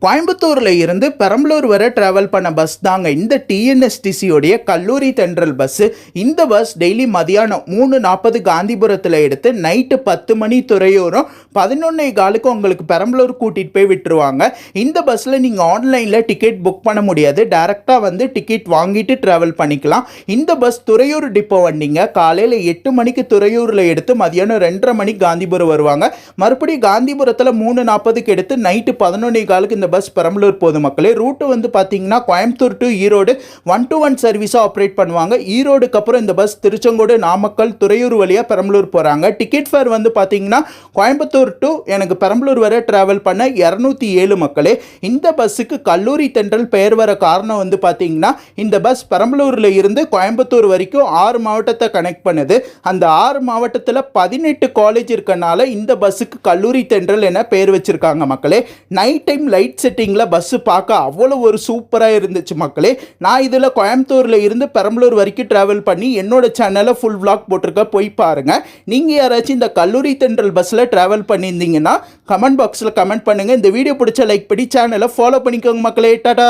கோயம்புத்தூர்ல இருந்து பெரம்பலூர் வரை டிராவல் பண்ண பஸ் தாங்க இந்த டிஎன்எஸ்டிசியோடைய கல்லூரி தென்றல் பஸ். இந்த பஸ் டெய்லி மதியானம் 3:40 காந்திபுரத்தில் எடுத்து நைட்டு 10 மணி துறையூரும் 11:15 உங்களுக்கு பெரம்பலூர் கூட்டிகிட்டு போய் விட்டுருவாங்க. இந்த பஸ்ஸில் நீங்கள் ஆன்லைனில் டிக்கெட் புக் பண்ண முடியாது, டைரெக்டாக வந்து டிக்கெட் வாங்கிட்டு ட்ராவல் பண்ணிக்கலாம். இந்த பஸ் துறையூர் டிப்போ வண்டிங்க. காலையில் 8 மணிக்கு துறையூரில் எடுத்து மதியானம் 2:30 மணிக்கு காந்திபுரம் வருவாங்க. மறுபடியும் காந்திபுரத்தில் 3:40 எடுத்து நைட்டு 11:15 இந்த பஸ் பெரம்பலூர் போகுது மக்களே. ரூட் வந்து பார்த்தீங்கன்னா கோயம்புத்தூர் டு ஈரோடு 1-to-1 சர்வீஸாக ஆப்ரேட் பண்ணுவாங்க. ஈரோடுக்கு அப்புறம் இந்த பஸ் திருச்செங்கோடு, நாமக்கல், துறையூர் வழியாக பெரம்பலூர் போகிறாங்க. டிக்கெட் ஃபேர் வந்து பார்த்தீங்கன்னா கோயம்புத்தூர் டு எனக்கு பெரம்பலூர் வரை டிராவல் பண்ண 207 மக்களே. இந்த பஸ்ஸுக்கு கல்லூரி தென்றல் பெயர் வர காரணம் வந்து பார்த்தீங்கன்னா இந்த பஸ் பெரம்பலூரில் இருந்து கோயம்புத்தூர் வரைக்கும் 6 மாவட்டத்தை கனெக்ட் பண்ணுது. அந்த 6 மாவட்டத்தில் 18 காலேஜ் இருக்கனால இந்த பஸ்ஸுக்கு கல்லூரி தென்றல் என பெயர் வச்சிருக்காங்க மக்களே. நைட் டைம் லைட் செட்டிங்கில் பஸ்ஸு பார்க்க அவ்வளோ ஒரு சூப்பராக இருந்துச்சு மக்களே. நான் இதில் கோயம்புத்தூரில் இருந்து பெரம்பலூர் வரைக்கும் ட்ராவல் பண்ணி என்னோட சேனலில் ஃபுல் vlog போட்டிருக்க, போய் பாருங்கள். நீங்கள் யாராச்சும் இந்த கல்லூரி தென்றல் பஸ்ஸில் ட்ராவல் பண்ணியிருந்தீங்கன்னா கமெண்ட் பாக்ஸில் கமெண்ட் பண்ணுங்கள். இந்த வீடியோ பிடிச்ச லைக் பண்ணி சேனலை ஃபாலோ பண்ணிக்கோங்க மக்களே. டாடா.